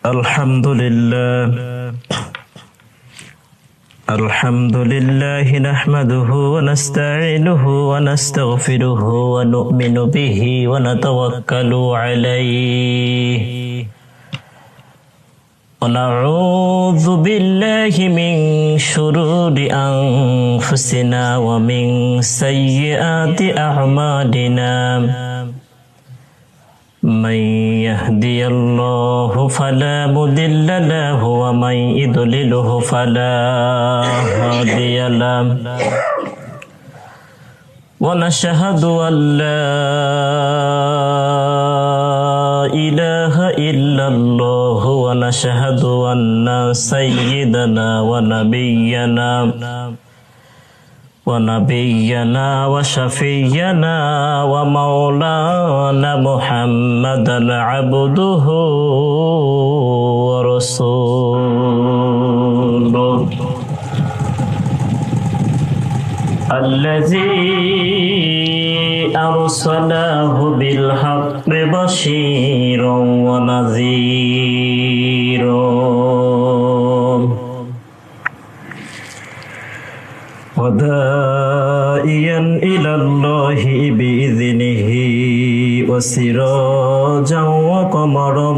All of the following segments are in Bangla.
الحمد لله نحمده ونستعينه ونستغفره ونؤمن به ونتوكل عليه ونعوذ بالله من شرور أنفسنا ومن سيئات أعمالنا من يهدي الله فلا مضل له ومن يضلله فلا هادي له ونشهد أن لا إله إلا الله ونشهد أن سيدنا ونبينا وشفينا ومولانا محمدا عبده ورسوله الذي أرسله بالحق بشيرا ونذيرا وداعيا إلى الله بإذنه وسراجا وقمرا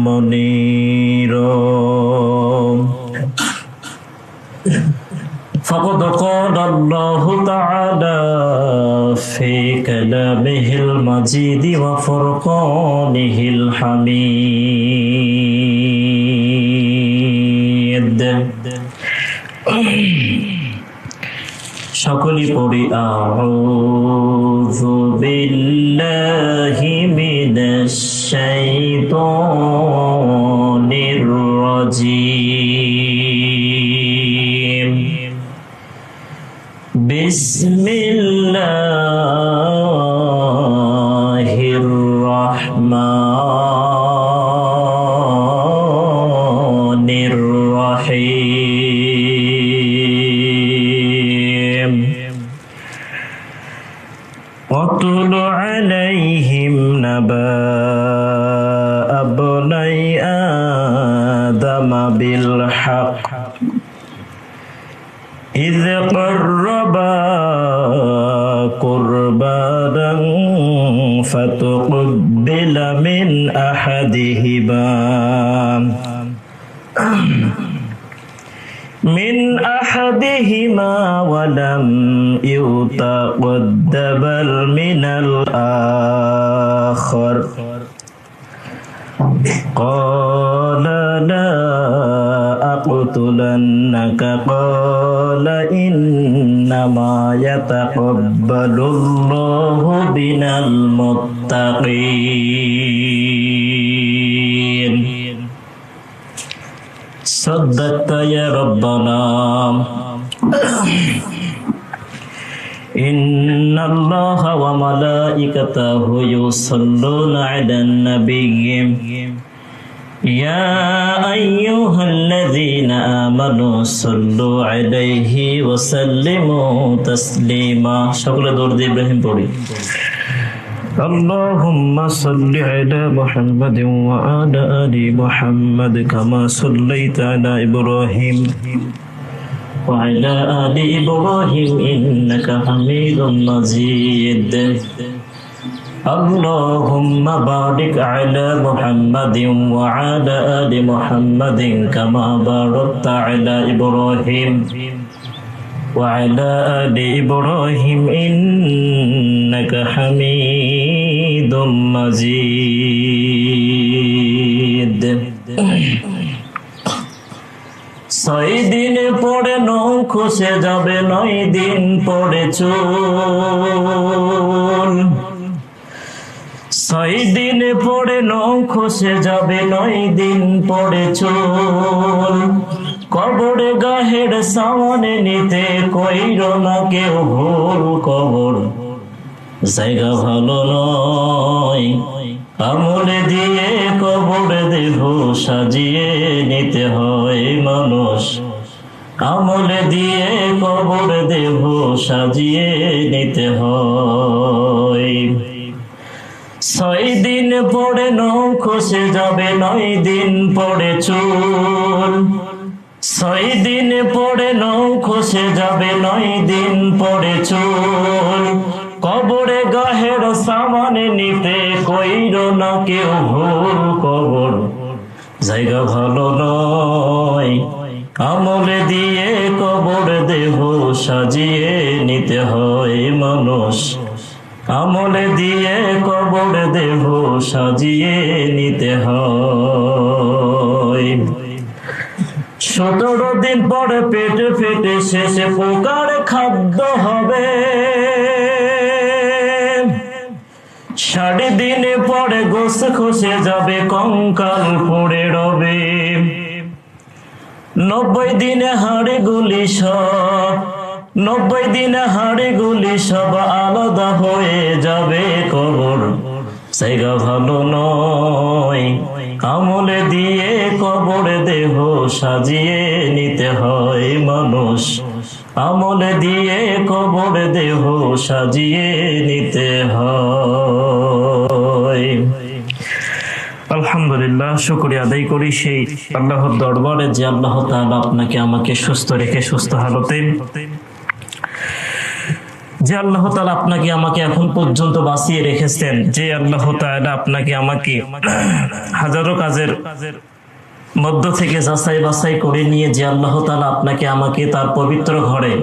منيرا فقد قال الله تعالى في كلامه المجيد وفرقانه الحميد সকলে পড়ি আউযু বিল্লাহি মিনাশ শাইতানির রাজীম বিসমিল্লাহির রাহমানির রাহিম واتل عليهم نبأ ابني آدم بالحق إذ قربا قربانا فتقبل من أحدهما ولم يتقبل من الآخر قال لا أقتلنك قال إنما يتقبل الله من المتقين صدقت يا ربنا إن الله وملائكته يصلون على النبي يا أيها الذين آمنوا صلوا عليه وسلموا تسليما شكرا درد إبراهيم بوري اللهم صل على محمد وعلى آل محمد كما صليت على إبراهيم وعلى آل إبراهيم إنك حميد مجيد اللهم بارك على محمد وعلى آل محمد كما باركت على إبراهيم وعلى آل إبراهيم إنك حميد مجيد 6 দিন পরে নখ খসে যাবে 9 দিন পরে চুল 6 দিন পরে নখ খসে যাবে 9 দিন পরে চুল কবরে গাহের সামনে নিতে কইরো না কেউ ভুল কবর জায়গা ভালো নয় আমলে দিয়ে কবরে দেহ সাজিয়ে নিতে হয় মানুষ আমলে দিয়ে কবরে দেহ সাজিয়ে নিতে হয় 6 দিন পরে নখ খসে যাবে, 9 দিন পরে চুল। 6 দিন পরে নখ খসে যাবে, 9 দিন পরে চুল। কবরে গাহের সামান নিতে কইরো না কেউ ভুল। কবর জায়গা ভালো নয়, আমলে দিয়ে কবর দেহ সাজিয়ে নিতে হয় মানুষ। আমলে দিয়ে কবর দেহ সাজিয়ে নিতে হয়। 17 দিন পরে পেট ফেটে শেষে পোকার খাদ্য হবে। 60 দিন পরে গোস খসে যাবে, কঙ্কাল পড়ে রবে। 90 দিনে হাড়ে গুলি সব, 90 দিনে হাড়ে গুলি সব আলাদা হয়ে যাবে। কবর জায়গা ভালো নয়, আমলে দিয়ে কবর দেহ সাজিয়ে নিতে হয় মানুষ। আমলে দিয়ে কবর দেহ সাজিয়ে নিতে হয়। আলহামদুলিল্লাহ, শুকরিয়া আদায় করি সেই আল্লাহর দরবারে যে আল্লাহ তাআলা আপনাকে আমাকে সুস্থ রেখে সুস্থ হালতে, যে আল্লাহ তাআলা আপনাকে আমাকে এখন পর্যন্ত বাঁচিয়ে রেখেছেন, যে আল্লাহ তাআলা আপনাকে আমাকে হাজারো কাজের মধ্য থেকে যাচাই বাছাই করে নিয়ে, যে আল্লাহ তাআলা আপনাকে আমাকে তার পবিত্র ঘরে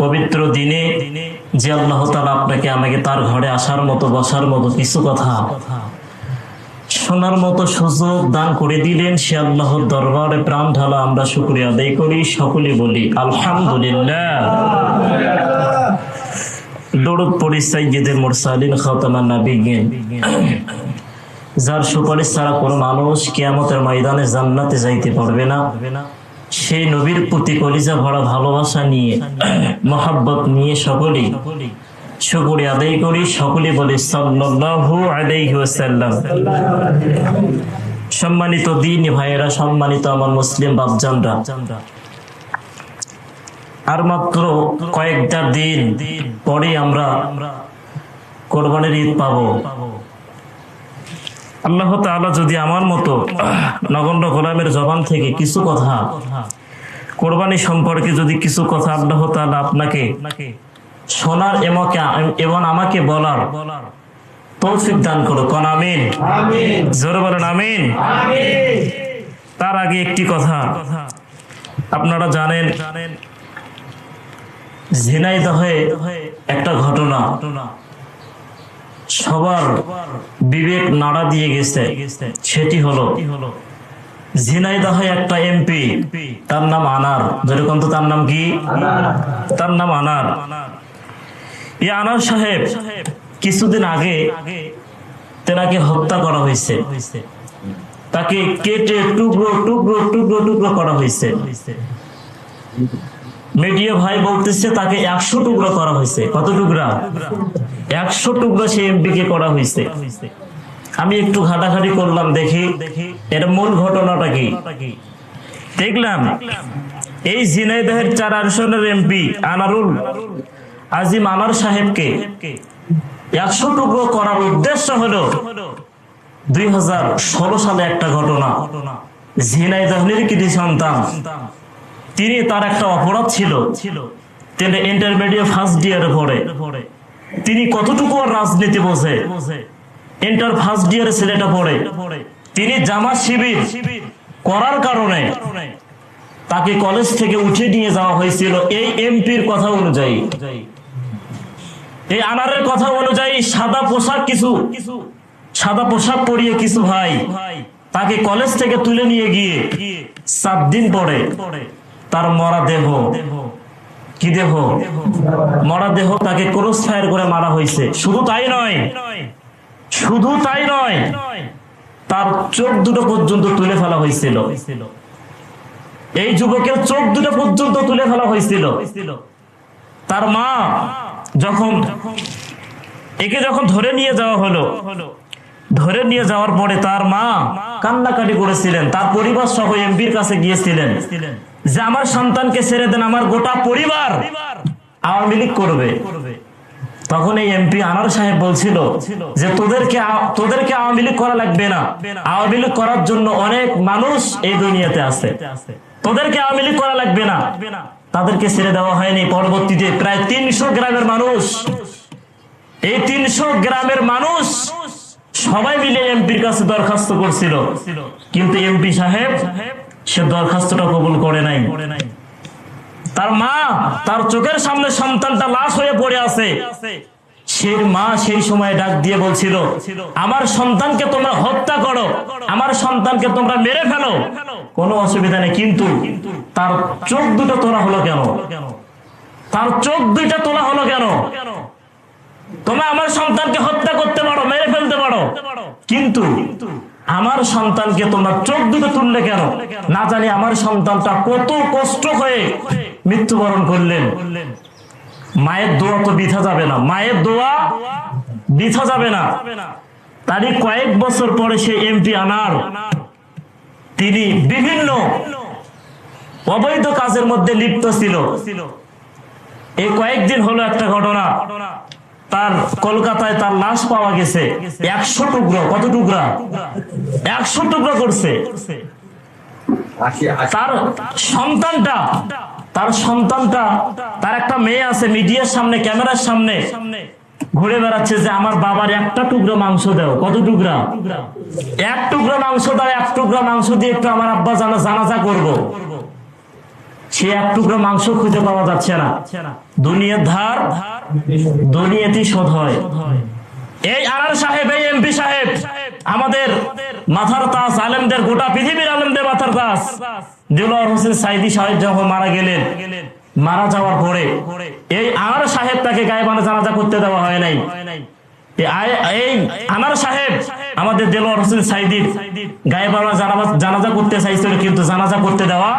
পবিত্র দিনে, যে আল্লাহ তাআলা আপনাকে আমাকে তার ঘরে আসার মতো বসার মতো কিছু কথা শোনার মতো সুযোগ দান করে দিলেন, সে আল্লাহর দরবারে প্রাণ ঢালা আমরা শুকরিয়া আদায় করি। সকলে বলি আলহামদুলিল্লাহ। দরুদ পড়ি সাইয়্যিদুল মুরসালিন খাতামান নাবিয়্যিন, যার সুপারিশ ছাড়া কোনো মানুষ কিয়ামতের ময়দানে জান্নাতে যাইতে পারবে না, সেই নবীর প্রতি কলিজা ভরা ভালোবাসা নিয়ে মহব্বত নিয়ে সকলেই শুকরিয়া আদায় করি। সকলে বলি সাল্লাল্লাহু আলাইহি ওয়াসাল্লাম। সম্মানিত দ্বীনি ভাইয়েরা, সম্মানিত আমার মুসলিম বাপজানরা, আর মাত্র কয়েকটা দিন পরে আমরা কোরবানির ঈদ পাবো। আল্লাহ তাআলা যদি আমার মতো নগণ্য গোলামের জবান থেকে কিছু কথা কোরবানি সম্পর্কে যদি কিছু কথা আল্লাহ তাআলা আপনাকে শোনার এবং আমাকে বলার তৌফিক দান করুক, কোন আমিন। জোরে বলেন আমিন। তার আগে একটি কথা, আপনারা জানেন ঝিনাইদহে একটা ঘটনা সবার বিবেক নাড়া দিয়ে গেছে। সেটি হলো ঝিনাইদহে একটা এমপি, তার নাম আনার। যেরকম তো তার নাম কি? তার নাম আনার। এই আনার সাহেব কিছুদিন আগে তেনাকে হত্যা করা হয়েছে, তাকে কেটে টুকরো টুকরো টুকরো টুকরো করা হয়েছে। মিডিয়া ভাই বলতেছে তাকে 100 টুকরো করা হয়েছে। কত টুকরা? 100 টুকরো সে এমপি কে করা হয়েছে। আমি একটু ঘাটাঘাটি করলাম, দেখি এর মূল ঘটনাটা কি। দেখলাম এই ঝিনাইদহের 4 আসনের এমপি আনারুল আজিম আনার সাহেবকে 100 টুকরো করার উদ্দেশ্য হলো 2016 সালে একটা ঘটনা। ঝিনাইদহের কৃতি সন্তান, তিনি, তার একটা অপরাধ ছিল, তিনি ইন্টারমিডিয়েট ফার্স্ট ইয়ারে পড়ে। তিনি কতটুকু রাজনীতি বোঝে, ইন্টার ফার্স্ট ইয়ারে ছেলেটা পড়ে। তিনি জামাত শিবির করার কারণে তাকে কলেজ থেকে উঠে নিয়ে যাওয়া হয়েছিল। এই এমপির কথা অনুযায়ী, এই আনারের কথা অনুযায়ী সাদা পোশাক পরিয়ে কিছু ভাই তাকে কলেজ থেকে তুলে নিয়ে গিয়ে 7 দিন পরে তার মরা দেহ, কি দেহ? মরা দেহ, তাকে ক্রস ফায়ার করে মারা হয়েছে। শুধু তাই নয়, তার চোখ দুটো পর্যন্ত তুলে ফেলা হয়েছিল। এই যুবকের চোখ দুটো পর্যন্ত তুলে ফেলা হয়েছিল। তার মা একে যখন ধরে নিয়ে যাওয়া হলো, ধরে নিয়ে যাওয়ার পরে তার মা কান্নাকাটি করেছিলেন। তার পরিবার সহ এমপির কাছে গিয়েছিলেন যে আমার সন্তানকে ছেড়ে দেন, আমার গোটা পরিবার আওয়ামী লীগ করবে। তখন এই এমপি আনার সাহেব বলছিল যে তোদেরকে আওয়ামী লীগ করা লাগবে না, আওয়ামী লীগ করার জন্য অনেক মানুষ এই দুনিয়াতে আছে, তোদেরকে আওয়ামী লীগ করা লাগবে না। তাদেরকে ছেড়ে দেওয়া হয়নি। পরবর্তীতে প্রায় 300 গ্রামের মানুষ, এই 300 গ্রামের মানুষ সবাই মিলে এমপির কাছে দরখাস্ত করছিল, কিন্তু এমপি সাহেব সে দরখাস্তটা কবুল করে নাই। তার মা, তার চোখের সামনে সন্তানটা লাশ হয়ে পড়ে আছে, সেই মা সেই সময় ডাক দিয়ে বলছিল, আমার সন্তানকে তোমরা হত্যা করো, আমার সন্তানকে তোমরা মেরে ফেলো, কোনো অসুবিধা নেই, কিন্তু তার চোখ দুটো তোলা হলো কেন? তার চোখ দুইটা তোলা হলো কেন? তোমরা আমার সন্তানকে হত্যা করতে পারো, মেরে ফেলতে পারো, কিন্তু আমার সন্তানকে তোমরা চোখ দুটো তুললে কেন? না জানি আমার সন্তানটা কত কষ্ট হয়ে মৃত্যুবরণ করলেন। মায়ের দোয়া তো বৃথা যাবে না, মায়ের দোয়া বৃথা যাবে না। তারই কয়েক বছর পরে সে এমপি আনার, তিনি বিভিন্ন অবৈধ কাজের মধ্যে লিপ্ত ছিল। এই কয়েকদিন হলো একটা ঘটনা, তার কলকাতায় তার লাশ পাওয়া গেছে 100 টুকরো। কত টুকরা? 100 টুকরো করছে। তার সন্তানটা তার একটা মেয়ে আছে, মিডিয়ার সামনে, ক্যামেরার সামনে ঘুরে বেড়াচ্ছে যে আমার বাবার একটা টুকরো মাংস দাও। কত টুকরা? 1 টুকরো মাংস দাও, 1 টুকরো মাংস দিয়ে একটু আমার আব্বা জানাজা করবো। সে 1 টুকরো মাংস খুঁজে পাওয়া যাচ্ছে না। দুনিয়ার ধার দুনিয়াতেই শোধ হয়। এই আনার সাহেব, এই এমপি সাহেব আমাদের মাথার তাজ, আলেমদের, গোটা পৃথিবীর আলেমদের মাথার তাজ দেলোয়ার হোসেন সাইদি সাহেব যখন মারা গেলেন, মারা যাওয়ার পরে এই আনার সাহেব তাকে গায়েবানা জানাজা করতে দেওয়া হয় নাই। এই আনার সাহেব আমাদের দেলোয়ার হোসেন সাইদির গায়েবানা জানাজা করতে চাইছিল, কিন্তু জানাজা করতে দেওয়া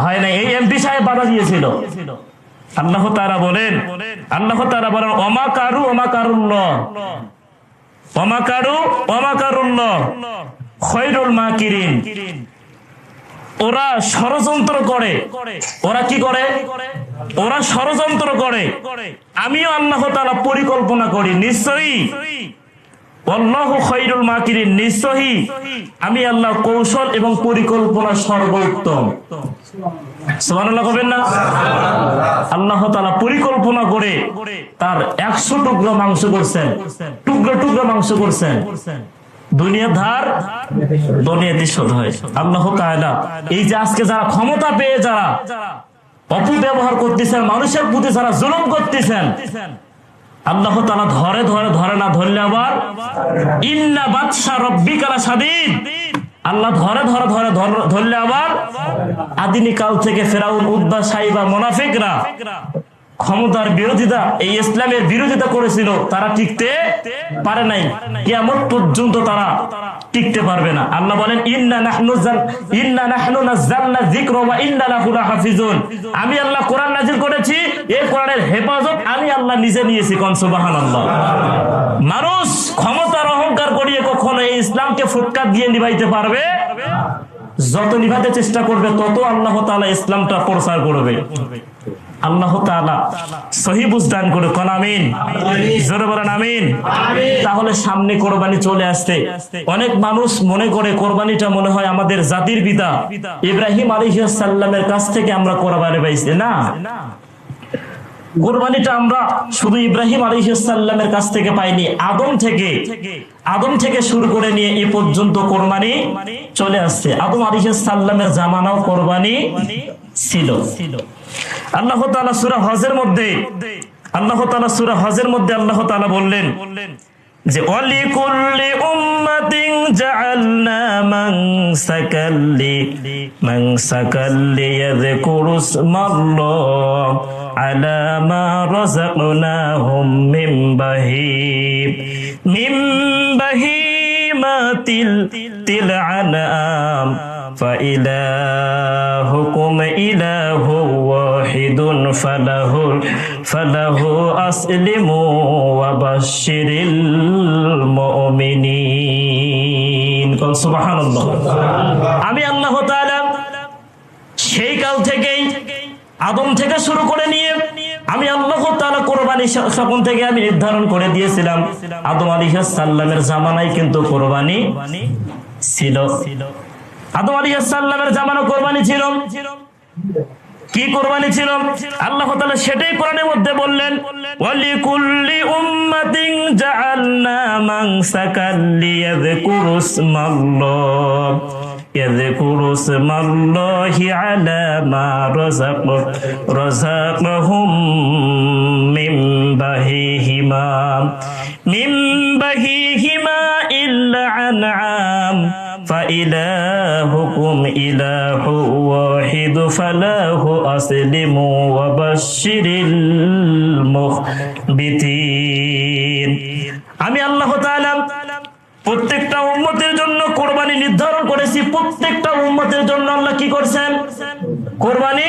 হয় নাই। এই এমপি সাহেব বাধা দিয়েছিল। আল্লাহ তাআলা বলেন, ওমা কারুল্লাহ খৈরুল মাকিরিন। ওরা ষড়যন্ত্র করে। ওরা কি করে? ওরা ষড়যন্ত্র করে, আমিও আল্লাহ তাআলা পরিকল্পনা করি। নিশ্চয়ই আল্লাহু খৈরুল মাকিরিন, নিশ্চয়ই আমি আল্লাহ কৌশল এবং পরিকল্পনা সর্বোত্তম। সুবহানাল্লাহ কবেন না? আল্লাহ তাআলা পরিকল্পনা করে তার 100 টুকরো মাংস করছেন, টুকরো মাংস করছেন। দুনিয়ার ধার দুনিয়াতে শোধ হয়। আল্লাহ তাআলা এই যে আজকে যারা ক্ষমতা পেয়ে যারা অপব্যবহার করতেছেন, মানুষের প্রতি যারা জুলুম করতেছেন, আল্লাহ তাআলা ধরে না, ধরলে আবার ইন্না বাতশা রাব্বিকা লাশাদীদ। আল্লাহ ধরলে আবার আদিনিকাল থেকে ফেরাউন, উদ্বা, সাইবা, মুনাফিকরা ক্ষমতার বিরোধিতা, এই ইসলামের বিরোধিতা করেছিল, তারা টিকতে পারে নাই। কিয়ামত পর্যন্ত তারা টিকতে পারবে না। আল্লাহ বলেন, ইন্না নাহনু নাযালনা যিকরা ওয়া ইন্না লাহু লাহাফিজুন। আমি আল্লাহ কোরআন নাযিল করেছি, এই কোরআনের হেফাজত আমি আল্লাহ নিজে নিয়েছি। কোন সুবহানাল্লাহ। মানুষ ক্ষমতার অহংকার করিয়ে কখনো এই ইসলামকে ফুটকার দিয়ে নিভাইতে পারবে? যত নিভাতে চেষ্টা করবে তত আল্লাহ তাআলা ইসলামটা প্রচার করবে। আল্লাহ তাআলা সহি বুঝদান করে। কোন আমিন? জোরে বলেন আমিন। তাহলে সামনে কোরবানি চলে আসছে। অনেক মানুষ মনে করে কোরবানিটা মনে হয় আমাদের জাতির পিতা ইব্রাহিম আলাইহিস সালামের কাছ থেকে আমরা কোরবানি পাইছি। না, কোরবানিটা আমরা শুধু ইব্রাহিম আলাইহিস সালামের কাছ থেকে পাইনি, আদম থেকে শুরু করে নিয়ে এই পর্যন্ত কোরবানি চলে আসছে। আদম আলাইহিস সালামের জামানাও কোরবানি ছিল। আল্লাহ তাআলা সূরা হজের মধ্যে আল্লাহ তাআলা বললেন যে ওয়ালিকুল্লি উম্মাতিন জাআলনা মানসাকাল্লি ইয়াযকুরুসমাল্লাহ আলা মা রাযাকনাহুম মিন বাহিমাতিল আনআম فإلهكم إله واحد فله أسلموا وبشر المؤمنين সুবহানাল্লাহ। আমি আল্লাহ তাআলা সেই কাল থেকেই আদম থেকে শুরু করে নিয়ে আমি আল্লাহ তাআলা কোরবানি সকল থেকে আমি নির্ধারণ করে দিয়েছিলাম। আদম আলাইহিস সালামের জামানায় কিন্তু কোরবানি ছিল। আদম আলাইহিস সালামের জামানা কোরবানি ছিল। কি কোরবানি ছিল? আল্লাহ তাআলা সেটাই কোরআনের মধ্যে বললেন, ওয়ালিকুল্লি উম্মাতিন জাআলনা মানসাকাল ইয়াযকুরু ইসমাল্লাহি আলা মা রাযাকাহুম মিন বাহিহিমা ইল্লা আনআম فإلهكم إله واحد فله أسلموا وبشر المخبتين। আমি আল্লাহ তাআলা প্রত্যেকটা উম্মতের জন্য কোরবানি নির্ধারণ করেছি। প্রত্যেকটা উম্মতের জন্য আল্লাহ কি করছেন? কোরবানি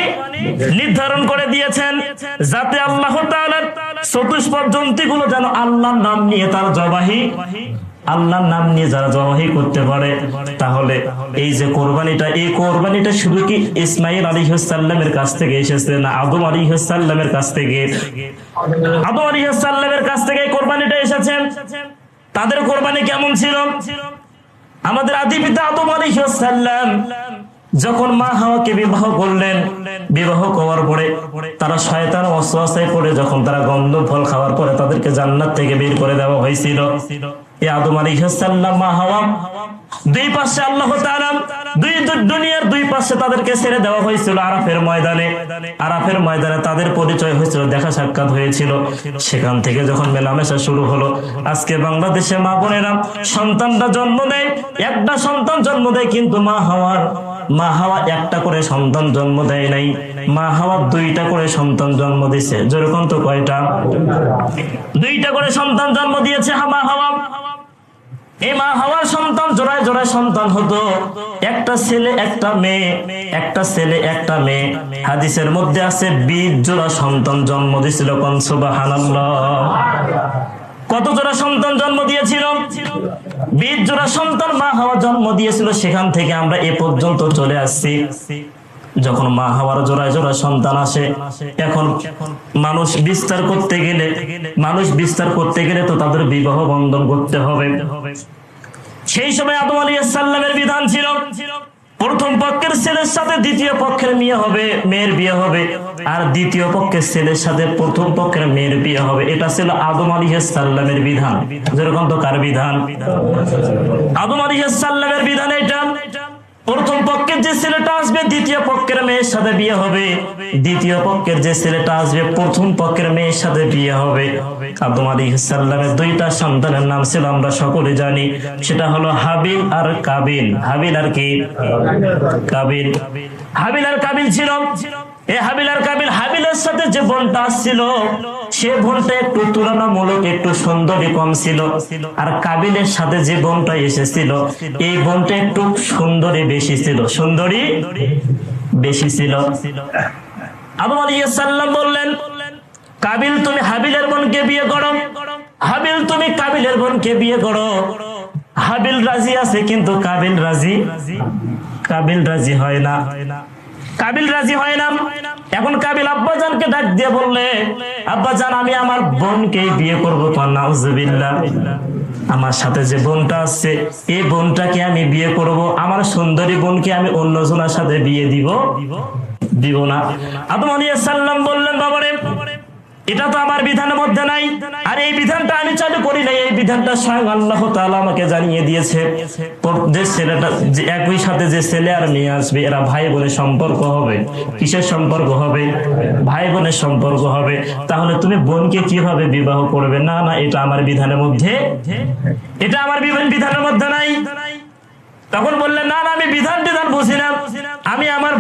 নির্ধারণ করে দিয়েছেন, যাতে আল্লাহ তাআলার চতুষ্পদ জন্তুগুলো যেন আল্লাহর নাম নিয়ে তার জবাহি, আল্লাহর নাম নিয়ে যারা জবাহি করতে পারে। তাহলে এই যে কোরবানিটা, এই কোরবানিটা শুধু কি ইসমাঈল আলাইহিস সালামের কাছ থেকে এসেছে না আদম আলাইহিস সালামের কাছ থেকে? আদম আলাইহিস সালামের কাছ থেকে কোরবানিটা এসেছে। তাদের কোরবানি কেমন ছিল? আমাদের আদি পিতা আদম আলাইহিস সালাম যখন মা হাওয়াকে বিবাহ করলেন, বিবাহ করার পরে তারা শয়তানের ওয়াসওয়াসায় পড়ে যখন তারা গন্ধ ফল খাওয়ার পরে তাদেরকে জান্নাত থেকে বের করে দেওয়া হয়েছিল। এই আদম আলাইহিস সালাম, মা হাওয়া, দুই পাশে আল্লাহ তাআলা দুনিয়ার দুই পাশে তাদেরকে ছেড়ে দেওয়া হয়েছিল আরাফের ময়দানে। আরাফের ময়দানে তাদের পরিচয় হয়েছিল, দেখা সাক্ষাৎ হয়েছিল। সেখান থেকে যখন মেলামেশা শুরু হলো, আজকে বাংলাদেশে মা বোনেরা সন্তানটা জন্ম দেয়, একটা সন্তান জন্ম দেয়, কিন্তু মা হাওয়া একটা করে সন্তান জন্ম দেয় নাই, মা হাওয়া দুইটা করে সন্তান জন্ম দিয়েছে। যেরকম তো কয়টা? দুইটা করে সন্তান জন্ম দিয়েছে মা হাওয়া। এই মা হাওয়ার সন্তান জোড়ায় জোড়ায় সন্তান হতো, একটা ছেলে একটা মেয়ে, একটা ছেলে একটা মেয়ে। হাদিসের মধ্যে আছে 20 জোড়া সন্তান জন্ম দিয়েছিল। কোন সুবহানাল্লাহ! কত জোড়া সন্তান জন্ম দিয়েছিল? 20 জোড়া সন্তান মা হাওয়া জন্ম দিয়েছিল। সেখান থেকে আমরা এ পর্যন্ত চলে আসছি। যখন মা হাওয়ার জোড়ায় জোড়া সন্তান আসে, এখন মানুষ বিস্তার করতে গেলে তো তাদের বিবাহ বন্ধন করতে হবে। সেই সময় আদম আলাইহিস সালামের বিধান ছিল, প্রথম পক্ষের ছেলের সাথে দ্বিতীয় পক্ষের মেয়ের বিয়ে হবে, আর দ্বিতীয় পক্ষের ছেলের সাথে প্রথম পক্ষের মেয়ের বিয়ে হবে। এটা ছিল আদম আলাইহিস সালামের বিধান। যেরকম তো কার বিধান? আদম আলাইহিস সালামের বিধান এটা। প্রথম পক্ষের যে ছেলেটা আসবে দ্বিতীয় পক্ষের মেয়ের সাথে বিয়ে হবে, দ্বিতীয় পক্ষের যে ছেলেটা আসবে প্রথম পক্ষের মেয়ের সাথে বিয়ে হবে। আদম আলাইহিস সালামের দুইটা সন্তানের নাম ছিল, আমরা সকলে জানি, সেটা হলো হাবিল আর কাবিল। হাবিল আর কি? কাবিল। হাবিল আর কাবিল ছিল। এই হাবিল আর কাবিল, হাবিলের সাথে যে বোনটা আসছিল সে বোনটা একটু তুলনামূলক একটু সুন্দরী কম ছিল, আর কাবিলের সাথে যে বোনটা এসেছিল এই বোনটা একটু সুন্দরী বেশি ছিল, সুন্দরী বেশি ছিল। আদম আলাইহিস সালাম বললেন, কাবিল তুমি হাবিলের বোনকে বিয়ে করো, হাবিল তুমি কাবিলের বোনকে বিয়ে করো। হাবিল রাজি আছে, কিন্তু কাবিল রাজি হয় না। কাবিল রাজি হয় না। এখন কাবিল আব্বাজানকে ডাক দিয়ে বললে, আব্বাজান আমি আমার বোনকে বিয়ে করবো। নাউজুবিল্লাহ, আমার সাথে যে বোনটা আছে এই বোনটাকে আমি বিয়ে করব, আমার সুন্দরী বোনকে আমি অন্যজনের সাথে বিয়ে দিব না। আদম আলাইহিস সালাম বললেন, বাবারে এটা তো আমার বিধানের মধ্যে নাই, আর এই বিধানটা আমি চালু করি নাই, এই বিধানটা স্বয়ং আল্লাহ তাআলা আমাকে জানিয়ে দিয়েছে। যে ছেলেটা একই সাথে যে ছেলে আর মেয়ে আসবে এরা ভাই বোনের সম্পর্ক হবে। কিসের সম্পর্ক হবে? ভাই বোনের সম্পর্ক হবে। তাহলে তুমি বোনকে কিভাবে বিবাহ করবে? না, এটা আমার বিধানের মধ্যে, এটা আমার বিধানের মধ্যে নাই। তখন বললেন, না আমি বিধান বুঝি না, আমি আমার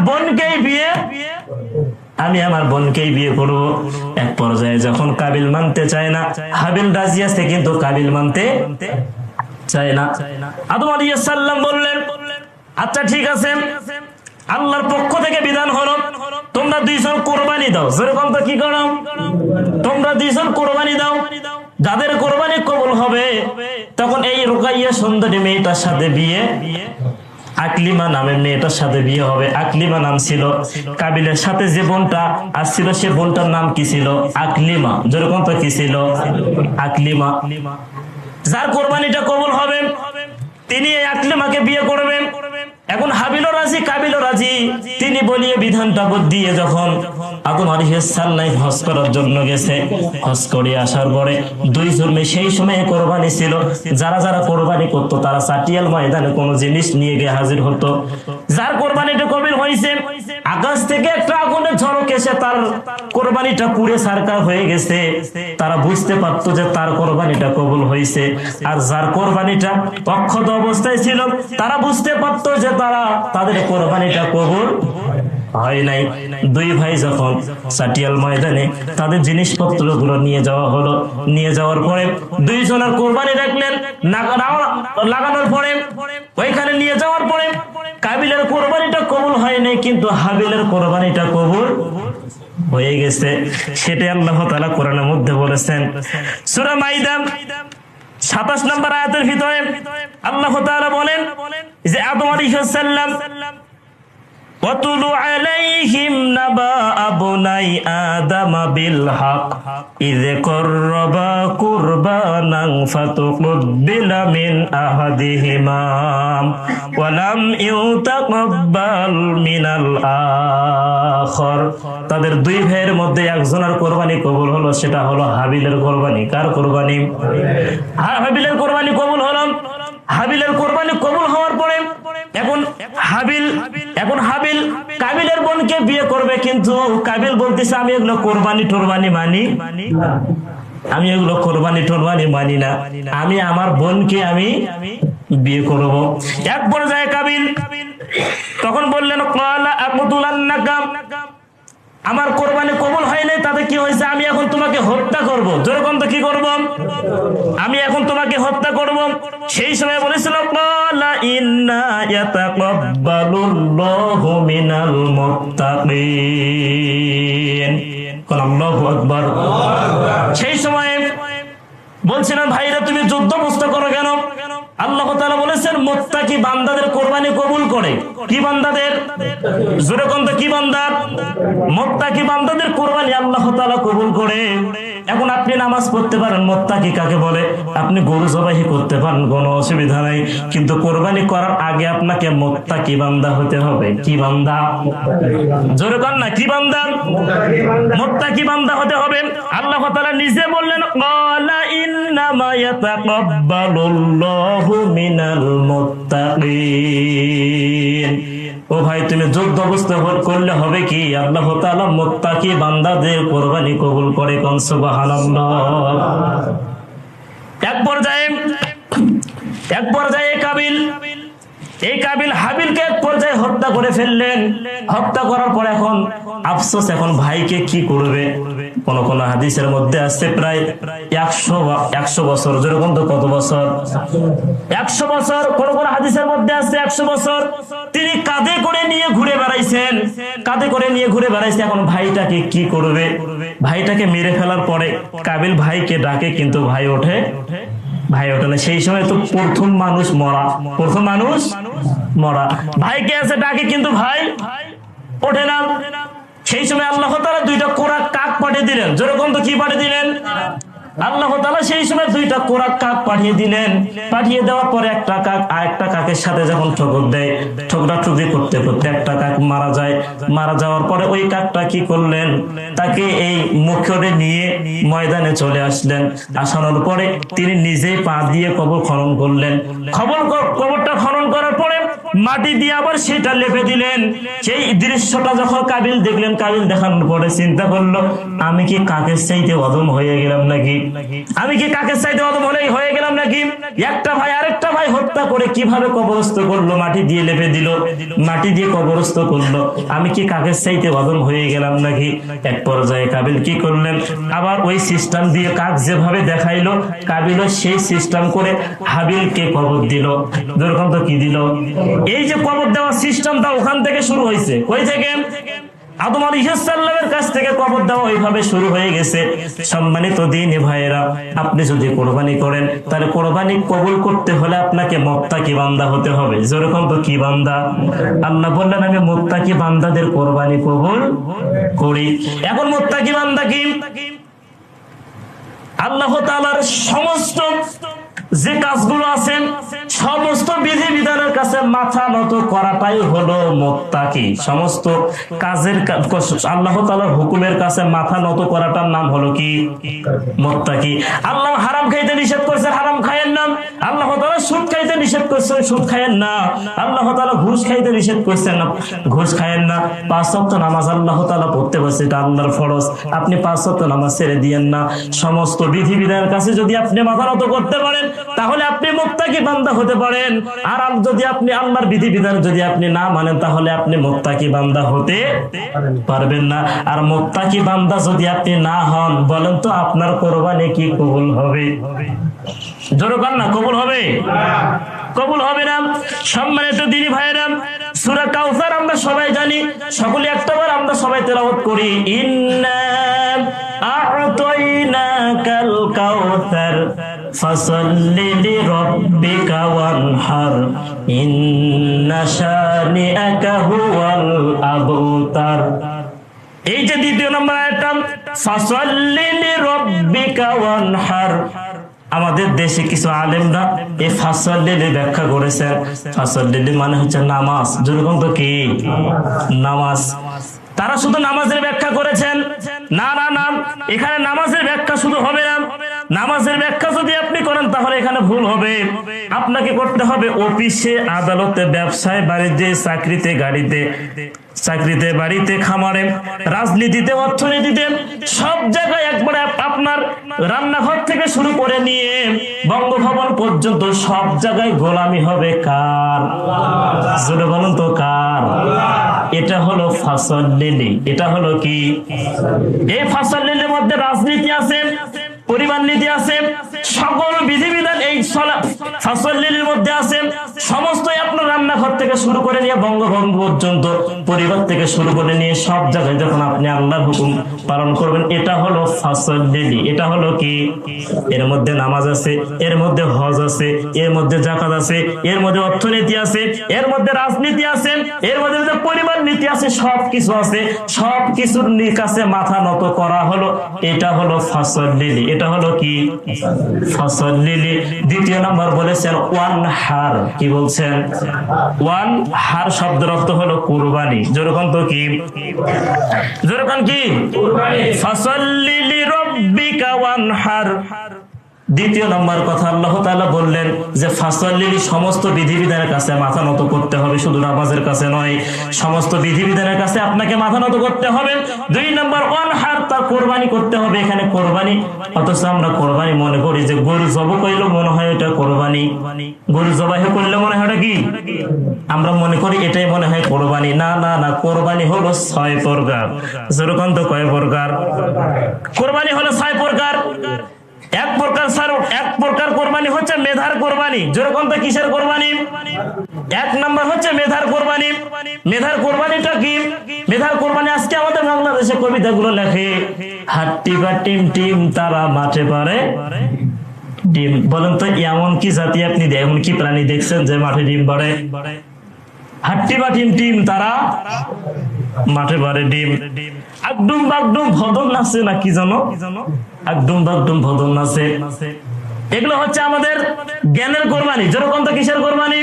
বোনকেই বিয়ে করব। এক পর্যায়ে যখন কাবিল মানতে চায় না, হাবিল রাজি আছে কিন্তু কাবিল মানতে চায় না। আদম আলাইহিস সালাম বললেন, আচ্ছা ঠিক আছে, আল্লাহর পক্ষ থেকে বিধান হলো তোমরা দুইজন কোরবানি দাও। যেরকম তো কি করো, তোমরা দুইজন কোরবানি দাও। যাদের কোরবানি কবুল হবে তখন এই রুকাইয়া সুন্দরী মেয়েটার সাথে বিয়ে আকলিমা নামের মেয়েটার সাথে বিয়ে হবে। আকলিমা নাম ছিল। কাবিলের সাথে যে বোনটা আসছিল সে বোনটার নাম কি ছিল? আকলিমা। যেরকম তো কি ছিল? আকলিমা। যার কোরবানিটা কবুল হবে তিনি এই আকলিমাকে বিয়ে করবেন। এখন হাবিলও রাজি, কাবিলও রাজি। তিনি বলিয়ে বিধানটা দিয়ে যখন আদম আলাইহিস সালাম হজ করার জন্য গেছে, হজ করে আসার পরে দুইজন মেয়ে সেই সময় কোরবানি ছিল। যারা যারা কোরবানি করতো তারা চাটিয়াল ময়দানে কোনো জিনিস নিয়ে গিয়ে হাজির হতো। যার কোরবানিটা কবির হয়েছে, আকাশ থেকে একটা আগুনের ঝড়ক এসে তার কোরবানিটা পুড়ে ছারখার হয়ে গেছে, তারা বুঝতে পারতো যে তার কোরবানিটা কবুল হয়েছে। আর যার কোরবানিটা অক্ষত অবস্থায় ছিল তারা বুঝতে পারতো যে তাদের কোরবানিটা কবুল হয় নাই। দুই ভাই যখন চাটিয়াল ময়দানে তাদের জিনিসপত্র গুলো নিয়ে যাওয়া হলো, নিয়ে যাওয়ার পরে দুইজনের কোরবানি রাখলেন। লাগানোর পরে ওইখানে নিয়ে যাওয়ার পরে কাবিলের কোরবানিটা কবুল হয় নাই, কিন্তু হাবিলের কোরবানিটা কবুল হয়ে গেছে। সেটাই আল্লাহ তাআলা কোরআনের মধ্যে বলেছেন সূরা মাইদা 27 নম্বর আয়াতের ভিতরে আল্লাহ তাআলা বলেন যে আদম আলাইহিস সালাম ওয়াতুলু আলাইহিম নাবা আবনাই আদম বিল হক ইয করবা কুরবানান ফাতুকবিলা মিন আহাদিহিমা ওয়া লাম ইউতাকাব্বাল মিনাল আখর। তাদের দুই ভাইয়ের মধ্যে একজনের কোরবানি কবুল হলো, সেটা হলো হাবিলের কোরবানি। কার কোরবানি? হাবিলের কোরবানি কবুল হলো। হাবিলের কোরবানি কবুল হওয়ার পরে এখন হাবিল কাবিলের বোনকে বিয়ে করবে, কিন্তু কাবিল বলতেছে আমি এগুলো কোরবানি টোরবানি মানি, আমি এগুলো কোরবানি টোরবানি মানি না, আমি আমার বোনকে আমি বিয়ে করব। এক পর্যায়ে কাবিল তখন বললেন ক্বালা আকুতুলান্নাকা, আমার কোরবানি কবুল হয় নাই, তাতে কি হয়েছে? আমি এখন তোমাকে হত্যা করব। যেরকম তো কি করব? আমি এখন তোমাকে হত্যা করব। সেই সময় বলেছিল ক্বালা ইন্না ইয়াতাকাব্বালুল্লাহু মিনাল মুত্তাকিন। আল্লাহু আকবার। সেই সময় বলছিলেন ভাইরা তুমি যুদ্ধ প্রস্তুত করো কেন? আল্লাহ তাআলা বলেছেন মুত্তাকি বান্দাদের কোরবানি কবুল করে। কি বান্দাদের? যেরকম তো কি বান্দা? মুত্তাকি বান্দাদের কোরবানি আল্লাহ তাআলা কবুল করে। এখন আপনি নামাজ পড়তে পারেন, মুত্তাকি কাকে বলে? আপনি গরু জবাই করতে পারেন, কোনো অসুবিধা নাই, কিন্তু কোরবানি করার আগে আপনাকে মুত্তাকি বান্দা হতে হবে। কি বান্দা? জোরে কর না, কি বান্দা? মুত্তাকি বান্দা হতে হবে। আল্লাহ তাআলা নিজে বললেন ক্বালা ইন্নামা ইয়াতাকাব্বালুল্লাহু মিনাল মুত্তাকিন। ও ভাই, তুমি যুদ্ধ অবস্থা করলে হবে কি? আল্লাহ তাআলা মুত্তাকি বান্দাদের কোরবানি কবুল করে। কোন সুবহানাল্লাহ। এক পর্যায়ে কাবিল হাবিলকে এক পর্যায়ে হত্যা করে ফেললেন। হত্যা করার পর এখন আফসোস, এখন ভাইকে কি করবে? কোন কোন হাদিসের মধ্যে আছে প্রায় 100 বছর। যেরকম তো কত বছর? 100 বছর। কোন কোন হাদিসের মধ্যে আছে 100 বছর তিনি কাঁধে করে নিয়ে ঘুরে বেড়াইছেন, কাঁধে করে নিয়ে ঘুরে বেড়াইছে। এখন ভাইটাকে কি করবে? ভাইটাকে মেরে ফেলার পরে কাবিল ভাইকে ডাকে, কিন্তু ভাই ওঠে না। সেই সময় তো প্রথম মানুষ মরা। ভাইকে এসে ডাকে, কিন্তু ভাই ওঠে না। সেই সময় আল্লাহ তাআলা দুইটা কোরা কাক পাঠিয়ে দিলেন। যেরকম তো কি পাঠিয়ে দিলেন? আল্লাহ তাআলা সেই সময় দুইটা কোরা কাক পাঠিয়ে দিলেন। পাঠিয়ে দেওয়ার পরে একটা কাক আরেকটা কাকের সাথে যখন ঠোকর দেয়, ঠোকরাঠুকি করতে করতে একটা কাক মারা যায়। মারা যাওয়ার পরে ওই কাকটা কি করলেন? তাকে এই মুখে নিয়ে ময়দানে চলে আসলেন। আসানোর পরে তিনি নিজেই পা দিয়ে কবর খনন করলেন। কবরটা খনন করার পরে মাটি দিয়ে আবার সেটা লেপে দিলেন। সেই দৃশ্যটা যখন কাবিল দেখলেন, কাবিল দেখানোর পরে চিন্তা করলো, আমি কি কাকের চাইতে অদম হয়ে গেলাম নাকি? একটা ভাই আরেকটা ভাই হত্যা করে কিভাবে কবরস্থ করলো? মাটি দিয়ে লেপে দিল, মাটি দিয়ে কবরস্থ করলো। আমি কি কাকের চাইতে অদম হয়ে গেলাম নাকি? এক পর্যায়ে কাবিল কি করলেন? আবার ওই সিস্টেম দিয়ে কাক যেভাবে দেখাইলো, কাবিলও সেই সিস্টেম করে হাবিলকে কবর দিল। যেরকম তো কি দিল? এই যে কবর দেওয়ার সিস্টেমটা ওখান থেকে শুরু হয়েছে। কই থেকে? আদম আলাইহিস সালামের কাছ থেকে কবর দেওয়া ওইভাবে শুরু হয়ে গেছে। সম্মানিত দ্বীনি ভাইয়েরা, আপনি যদি কোরবানি করেন তাহলে কোরবানি কবুল করতে হলে আপনাকে মুত্তাকি বান্দা হতে হবে। যেরকম তো কি বান্দা? আল্লাহ বললেন আমি মুত্তাকি বান্দাদের কোরবানি কবুল করি। এখন মুত্তাকি বান্দা কি? আল্লাহ তাআলার সমস্ত যে কাজগুলো আছেন সমস্ত বিধি বিধানের কাছে মাথা নত করাটাই হলো মুত্তাকি। সমস্ত কাজের আল্লাহ তাআলার হুকুমের কাছে মাথা নত করাটার নাম হলো কি? মুত্তাকি। আল্লাহ হারাম খাইতে নিষেধ করছেন, হারাম খায়েন না। আল্লাহ তাআলা সুদ খাইতে নিষেধ করছেন, সুদ খায়েন না। আল্লাহ তাআলা ঘুষ খাইতে নিষেধ করছেন না, ঘুষ খায়েন না। 5 ওয়াক্ত নামাজ আল্লাহ তাআলা পড়তে বলছে, এটা আল্লাহর ফরজ, আপনি 5 ওয়াক্ত নামাজ ছেড়ে দিয়েন না। সমস্ত বিধি বিধানের কাছে যদি আপনি মাথা নত করতে পারেন তাহলে আপনি মুত্তাকি বান্দা হতে পারেন। আর যদি আপনি আল্লাহর বিধি বিধান যদি আপনি না মানেন তাহলে আপনি মুত্তাকি বান্দা হতে পারবেন না। আর মুত্তাকি বান্দা যদি আপনি না হন, বলেন তো আপনার কোরবানি কি কবুল হবে? জোরে বলেন না, কবুল হবে? কবুল হবে না। সম্মানিত দ্বীনি ভাইয়েরা, সূরা কাউসার আমরা সবাই জানি, সকলে একটাবার আমরা সবাই তেলাওয়াত করি। ইন্না আ'তাইনাকাল কাউসার ফাসাল্লি লিরাব্বিকা ওয়ানহার ইন্না শানিআকা হুয়াল আবতার। এই যে দ্বিতীয় নম্বর আয়াতটা, ফাসাল্লি লিরাব্বিকা ওয়ানহার, আমাদের দেশে কিছু আলেমরা এই ফাসাল্লি ব্যাখ্যা করেছেন। ফাসাল্লি মানে হচ্ছে নামাজ। যেরকম তো কি নামাজ, তারা শুধু নামাজের ব্যাখ্যা করেছেন। না না না, এখানে নামাজের ব্যাখ্যা শুধু হবে না। নামাজের ব্যাখ্যা যদি আপনি করেন তাহলে এখানে ভুল হবে। আপনাকে করতে হবে অফিসে, আদালতে, ব্যবসায়, বাড়িতে, চাকরিতে, গাড়িতে, চাকরিতে, বাড়িতে, খামারে, রাজনীতিতে, অর্থনীতিতে, সব জায়গায় একবারে আপনার রান্নাঘর থেকে শুরু করে নিয়ে বঙ্গভবন পর্যন্ত সব জায়গায় গোলামি হবে কার? জোরে বলুন তো কার? এটা হলো ফাসাল্লি। এটা হলো কি? এই ফাসাল্লির মধ্যে রাজনীতি আছে, পরিবার নীতি আছে, সকল বিধিবিধান এই ফাসাল্লির মধ্যে আছে। সমস্তই আপনার রান্নাঘর থেকে শুরু করে নিয়ে বঙ্গভবন পর্যন্ত, পরিবার থেকে শুরু করে নিয়ে সব জায়গায় যখন আপনি আল্লাহর হুকুম পালন করবেন, এটা হলো ফাসাল্লি। এটা হলো কি? এর মধ্যে নামাজ আছে, এর মধ্যে হজ আছে, এর মধ্যে যাকাত আছে, এর মধ্যে অর্থনীতি আছে, এর মধ্যে রাজনীতি আছে, এর মধ্যে পরিবার নীতি আছে, সব কিছু আছে। সব কিছুর কাছে মাথা নত করা হলো, এটা হলো ফাসাল্লি। এটা হলো কি? ফাসাল্লি। দ্বিতীয় নম্বর বলেছেন ওয়ানহার। কি বলছেন? ওয়ানহার শব্দের অর্থ হলো কুরবানি। যেরকম তো কি? যেরকম কি? ফাসাল্লি লিরাব্বিকা ওয়ানহার। দ্বিতীয় নম্বর কথা আল্লাহ তাআলা বললেন যে ফাসাল্লি, সমস্ত বিধিবিধানের কাছে মাথা নত করতে হবে, শুধু নামাজের কাছে নয়, সমস্ত বিধিবিধানের কাছে আপনাকে মাথা নত করতে হবে। 2 নম্বর ওয়ানহার, তার কোরবানি করতে হবে। এখানে কোরবানি, অথচ আমরা কোরবানি মনে করি যে গরু জবাই করলে মনে হয় এটা কোরবানি, গরু জবাই করলে মনে হয় কি? আমরা মনে করি এটাই মনে হয় কোরবানি। না না না, কোরবানি হলো 6 প্রকার। যেরকম তো কয় প্রকার? কোরবানি হলো 6 প্রকার। এক প্রকার কোরবানি হচ্ছে মেধার কোরবানি। যেরকম তো কিসের কোরবানি? 1 নম্বর হচ্ছে মেধার কোরবানি। মেধার কোরবানিটা কি? মেধার কোরবানি আজকে আমাদের বাংলাদেশে কবিতাগুলো লেখে, হাট্টি বা টিম টিম তারা মাঠে পারে ডিম। বলেন তো এমন কি জাতি আপনি, এমন কি প্রাণী দেখছেন যে মাঠে ডিম পারে? হাট্টি বা টিম টিম তারা মাঠে পারে ডিম। আকডুম বাগডুম ভদন নাচে না কি জানো? আকডুম বাগডুম ভদন নাচে। এগুলো হচ্ছে আমাদের জ্ঞানের কোরবানি। যেরকম তো কিসের কোরবানি?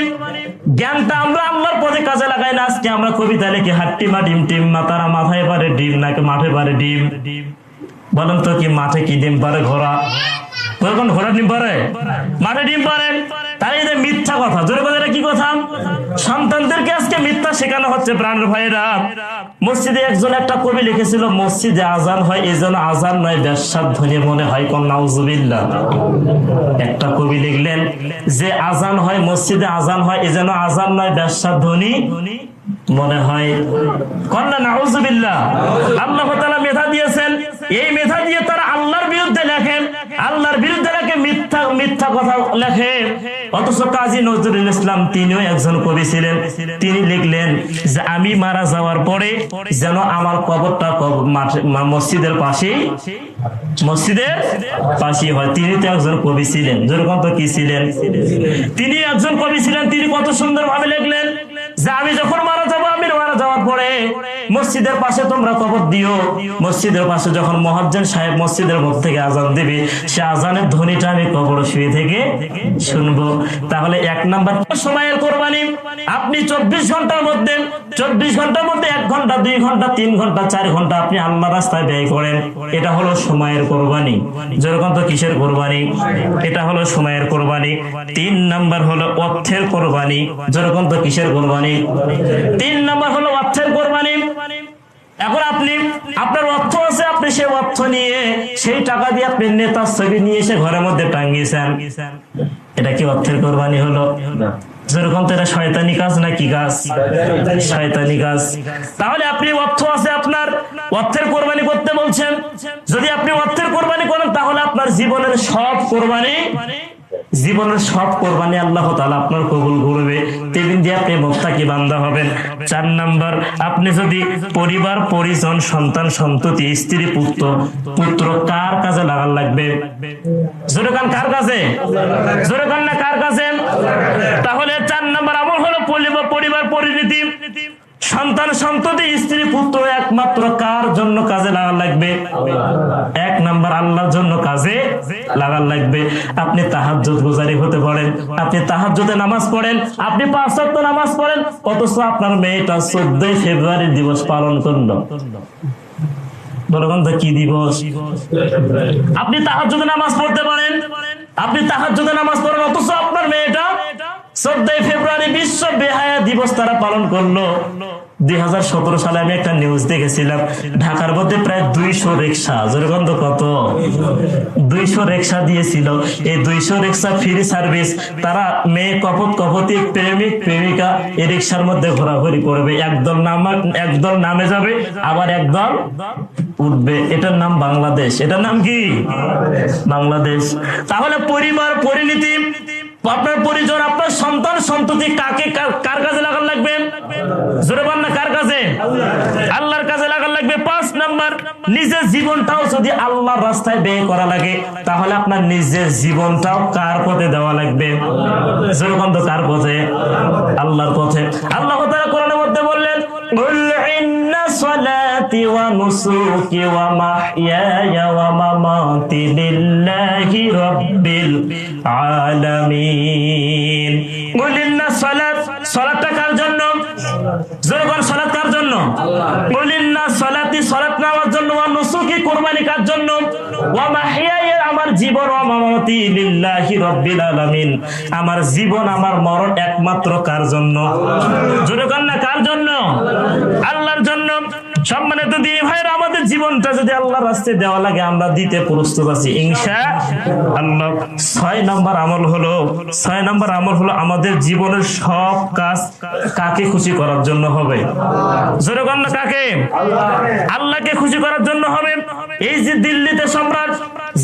জ্ঞানটা আমরা আল্লাহর পথে কাজে লাগাই না। আজকে আমরা কবিতা লিখি হাট্টি মা ডিম টিম মা, তারা মাথায় পারে ডিম নাকি মাঠে পারে ডিম? বলেন তো কি মাঠে কি ডিম পারে? ঘোড়া? ঘোড়া ডিম পারে? মাঠে ডিম পারে? তাই এটা মিথ্যা কথা। জোরে কথা, এটা কি কথা? সন্তানদেরকে আজকে মিথ্যা শেখানো হচ্ছে। প্রাণের ভাইরা, মসজিদে একজন একটা কবি লিখেছিল, মসজিদে আজান হয় এই জন্য আজান নয় বেশ্যার ধ্বনি মনে হয়। কোন নাউজুবিল্লাহ। একটা কবি লিখলেন যে আজান হয়, মসজিদে আজান হয় এই জন্য আজান নয় বেশ্যার ধ্বনি মনে হয়। কোন নাউজুবিল্লাহ। আল্লাহ তাআলা মেধা দিয়েছেন, এই মেধা দিয়ে তারা আল্লাহর বিরুদ্ধে লেখেন। আল্লাহর বিরুদ্ধে লেখে, মিথ্যা মিথ্যা কথা লেখে। অথচ কাজী নজরুল ইসলাম তিনিও একজন কবি ছিলেন। তিনি লিখলেন যে আমি মারা যাওয়ার পরে যেন আমার কবরটা মসজিদের পাশেই হয়। তিনি তো একজন কবি ছিলেন। যেরকম তো কি ছিলেন, তিনি একজন কবি ছিলেন। তিনি কত সুন্দর ভাবে লিখলেন যে আমি যখন মারা যাবো, আমি মারা যাওয়ার পরে মসজিদের পাশে তোমরা কবর দিও। মসজিদের পাশে যখন মুয়াজ্জিন সাহেব মসজিদের মধ্যে থেকে আজান দিবে, সে আজানের ধ্বনিটা আমি কবর শুয়ে থেকে শুনবো। তাহলে 1 নাম্বার সময়ের কোরবানি। আপনি 24 ঘন্টার মধ্যে 1 ঘন্টা, 2 ঘন্টা, 3 ঘন্টা, 4 ঘন্টা আপনি আল্লাহ রাস্তায় ব্যয় করেন, এটা হলো সময়ের কোরবানি। যেরকম তো কিসের কোরবানি? এটা হলো সময়ের কোরবানি। 3 নাম্বার হলো অর্থের কোরবানি। যেরকম তো কিসের কোরবানি? 3 নাম্বার হলো অর্থের কোরবানি। এখন আপনি আপনার অর্থ আছে, আপনি সেই অর্থ নিয়ে সেই টাকা দিয়ে আপনি নেতার ছবি নিয়ে এসে ঘরের মধ্যে টাঙ্গিয়েছেন, এটা কি অর্থের কোরবানি হলো? যেরকম তো এটা শয়তানি কাজ না কি কাজ? শয়তানি কাজ। তাহলে আপনি অর্থ আছে, আপনার অর্থের কোরবানি করতে বলছেন। যদি আপনি অর্থের কোরবানি করেন তাহলে আপনার জীবনের সব কোরবানি আল্লাহ তাআলা আপনার কবুল করবে। তেমনি দিয়ে আপনি মুত্তাকি বান্দা হবেন। 4 নাম্বার, আপনি যদি পরিবার পরিজন, সন্তান সন্ততি, স্ত্রী পুত্র কার কাজে লাগান লাগবে? জোরে কান, কার কাজে? জোরে কান না, কার কাজে? তাহলে 4 নাম্বার আমল হলো পরিবার পরিণতি, সন্তান সন্ততি, স্ত্রী পুত্র একমাত্র কার জন্য কাজে লাগান লাগবে? 1 নাম্বার আল্লাহর জন্য কাজে লাগান লাগবে। আপনি তাহাজ্জুদ গুজারি হতে পারেন, আপনি তাহাজ্জুদে নামাজ পড়েন, আপনি 5 ওয়াক্ত নামাজ পড়েন, অথচ আপনার মেয়েটা 14 ফেব্রুয়ারি দিবস পালন করলো। বলবেন তো কি দিবস? আপনি তাহাজ্জুদে নামাজ পড়তে পারেন, আপনি তাহাজ্জুদে নামাজ পড়েন, অথচ আপনার মেয়েটা 14 ফেব্রুয়ারি বিশ্ব বেহায়া দিবস তারা পালন করলো। 2017 সালে আমি একটা নিউজ দেখেছিলাম, ঢাকার মধ্যে প্রায় 200 রিক্সা, যেরকম তো কত 200 রিক্সা দিয়েছিল। এই 200 রিক্সা ফ্রি সার্ভিস। তারা মেয়ে কপতি প্রেমিক প্রেমিকা এই রিক্সার মধ্যে ঘোরাঘুরি করবে। একদল নামে যাবে, আবার একদল উঠবে। এটার নাম বাংলাদেশ। এটার নাম কি? বাংলাদেশ। তাহলে পরিবার পরিণতি, আপনার পরিজন, আপনার সন্তান সন্ততি কার কাজে লাগান লাগবে? জোরে বল না, কার কাজে? আল্লাহর কাজে লাগান লাগবে। 5 নাম্বার, নিজের জীবনটাও যদি আল্লাহর রাস্তায় ব্যয় করা লাগে, তাহলে আপনার নিজের জীবনটাও কার পথে দেওয়া লাগবে? জোরে বল তো, কার পথে? আল্লাহর পথে। আল্লাহ তাআলা কোরআনের মধ্যে বললেন, কুল ইন্না সালাতি ওয়া নুসুকি ওয়া মাহইয়ায়া ওয়া মামাতি লিল্লাহি রাব্বিল আলামিন। কুল ইন্না সালাতটা কার জন্য? জোরে বল, সালাত কার জন্য? কুল ইন্না সালাতি, সালাত নামার জন্য, ওয়া নুসুকি, কুরবানি কার জন্য, ওয়া মাহইয়ায়া, আমার জীবন, ওয়া মামাতি লিল্লাহি রাব্বিল আলামিন, আমার জীবন আমার মরণ একমাত্র কার জন্য? জোরে বল না, কার জন্য? আল্লাহর জন্য। সম্মানিত দিনী ভাইরা, আমাদের জীবনটা যদি আল্লাহর রাস্তায় দেওয়া লাগে, আমরা দিতে প্রস্তুত আছি ইনশাআল্লাহ। 6 নাম্বার আমল হলো আমাদের জীবনের সব কাজ কাকে খুশি করার জন্য হবে? জোরে বল না, কাকে? আল্লাহকে খুশি করার জন্য হবে। এই যে দিল্লিতে সম্রাট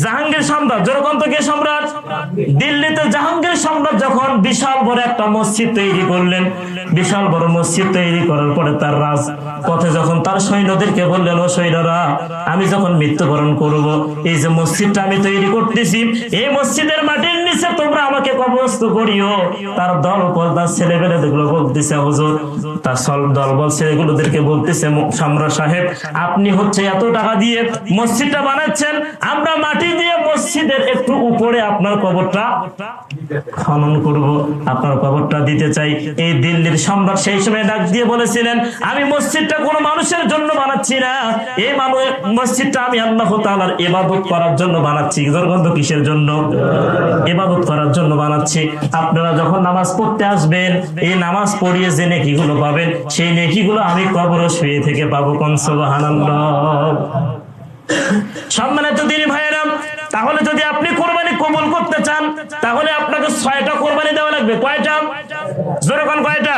জাহাঙ্গীর সম্রাট, যেরকম তো কে সম্রাট? দিল্লিতে জাহাঙ্গীর সম্রাট যখন বিশাল বড় একটা মসজিদ তৈরি করলেন, বিশাল বড় মসজিদ তৈরি করার পরে তার রাজপথে যখন তার সৈন্যদেরকে বললেন, ও সৈন্যরা, আমি যখন মৃত্যুবরণ করব, এই যে মসজিদটা আমি তৈরি করতেছি, এই মসজিদের মাটির নিচে তোমরা আমাকে কবরস্থ করিও। তার দলবল, তার ছেলেবেলেগুলো বলতেছে, হুজুর, তার দলবল ছেলেগুলোদেরকে বলতেছে, সম্রাট সাহেব, আপনি হচ্ছে এত টাকা দিয়ে মসজিদটা বানাচ্ছেন, আমরা মাটি দিয়ে মসজিদের একটু উপরে আপনার কবরটা খনন করব, আপনার কবরটা দিতে চাই। এই দিল্লির সম্রাট সেই সময় ডাক দিয়ে বলেছিলেন, আমি মসজিদটা কোনো মানুষের জন্য বানাচ্ছি না, এই মসজিদটা আমি আল্লাহ তাআলার ইবাদত করার জন্য বানাচ্ছি। জরগন্ধ কিসের জন্য? ইবাদত করার জন্য বানাচ্ছি। আপনারা যখন নামাজ পড়তে আসবেন, এই নামাজ পড়িয়ে যে নেকিগুলো পাবেন, সেই নেকিগুলো আমি কবর শুয়ে থেকে পাবো। কোন সুবহানাল্লাহ। সম্মানিত দিনী ভাইয়েরা, তাহলে যদি আপনি কোরবানি কবুল করতে চান, তাহলে আপনাকে 6টা কোরবানি দেওয়া লাগবে। কয়টা? যেরকম কয়টা?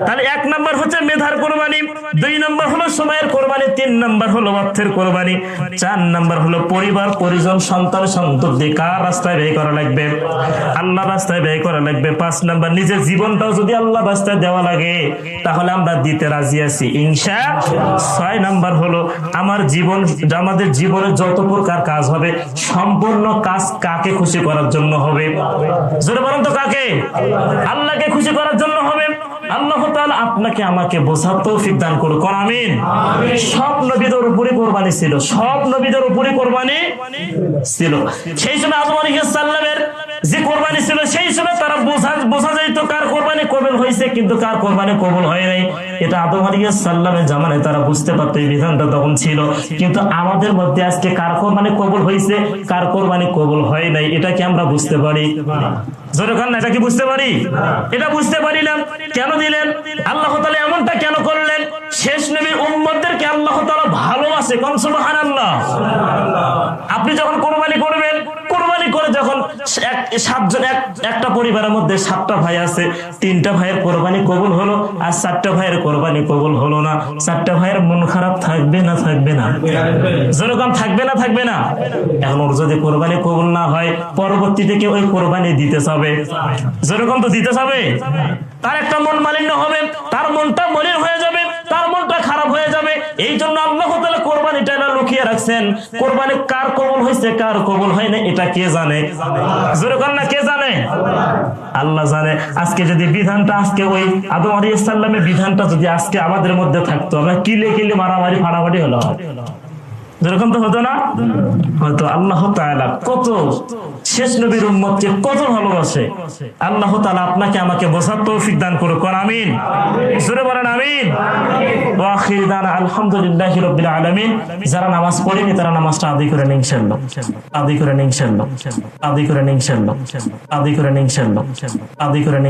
তাহলে 1 নাম্বার হচ্ছে মেধার কোরবানি, 2 নাম্বার হলো সময়ের কোরবানি, 3 নাম্বার হলো অর্থের কোরবানি, 4 নাম্বার হলো পরিবার পরিজন সন্তান সন্ততি কার রাস্তায় ব্যয় করা লাগবে? আল্লাহ রাস্তায় ব্যয় করা লাগবে। 5 নাম্বার নিজের জীবনটাও যদি আল্লাহ রাস্তায় দেওয়া লাগে তাহলে আমরা দিতে রাজি আছি ইনশাআল্লাহ। 6 নাম্বার হলো আমার জীবন, আমাদের জীবনে যত প্রকার কাজ হবে সম্পূর্ণ কাজ কাকে খুশি করার জন্য হবে? জোরে বলেন তো কাকে? আল্লাহকে খুশি করার জন্য হবে। আল্লাহ তাআলা আপনাকে আমাকে বোঝার তৌফিক দান করুক, আমিন। সব নবীদের উপরে কোরবানি ছিল, সব নবীদের উপরে কোরবানি ছিল। সেই সময় আদম আলাইহিস সালামের যে কোরবানি ছিল সেই সময় তারা বোঝা যাইত কার কোরবানি কবুল হয়েছে কিন্তু কার কোরবানি কবুল হয় নাই। এটা আদম আলাইহিস সালামের জামানায় তারা বুঝতে পারতো, এই বিধানটা তখন ছিল। কিন্তু আমাদের মধ্যে আজকে কার কোরবানি কবুল হয়েছে কার কোরবানি কবুল হয় নাই এটা কি আমরা বুঝতে পারি? জোরে কান না, এটা কি বুঝতে পারি? এটা বুঝতে পারি না। কেন দিলেন আল্লাহ তাআলা? এমনটা কেন করলেন? শেষ নবীর উম্মতদেরকে আল্লাহ তাআলা ভালোবাসে, কোন সুবহানাল্লাহ। আপনি যখন কোরবানি করবেন, কোরবানি করে যখন 7 জন একটা পরিবারের মধ্যে 7টা ভাই আছে, 3টা ভাইয়ের কোরবানি কবুল হলো আর 4টা ভাইয়ের কোরবানি কবুল হলো না, 4টা ভাইয়ের মন খারাপ থাকবে না থাকবে না? যেরকম থাকবে না থাকবে না? এখন ওর যদি কোরবানি কবুল না হয় পরবর্তীতে কেউ ওই কোরবানি দিতে চাবে, যেরকম তো দিতে চাবে, তার একটা মন মালিন্য হবে, তার মনটা মলিন হয়ে যাবে, তার মনটা খারাপ হয়ে যাবে। এই জন্য আল্লাহ তাআলা কোরবানিটা না লুকিয়ে রাখছেন। কোরবানি কার কবুল হয়েছে কার কবুল হয় না এটা কে জানে? যেরকম না, কে জানে? আল্লাহ জানে। আজকে যদি বিধানটা আজকে ওই আদম আলাইহিস সালামের বিধানটা যদি আজকে আমাদের মধ্যে থাকতো, আমরা কিলে কিলে মারামারি ফাড়াফাড়ি হলো, যেরকম তো হতো না? হয়তো। আল্লাহ তাআলা কত শেষ নবীর উম্মতকে কত ভালোবাসে। আল্লাহ তাআলা আপনাকে আমাকে বোঝার তৌফিক দান করুক, আমিন। জোরে বলেন আমিন। ওয়া আখির দানা আলহামদুলিল্লাহি রাব্বিল আলামিন। যারা নামাজ পড়েনি তারা নামাজটা আদায় করেন ইনশাআল্লাহ, আদায় করেন ইনশাআল্লাহ, আদায় করেন ইনশাআল্লাহ, আদায় করেন ইনশাআল্লাহ, আদায় করেন।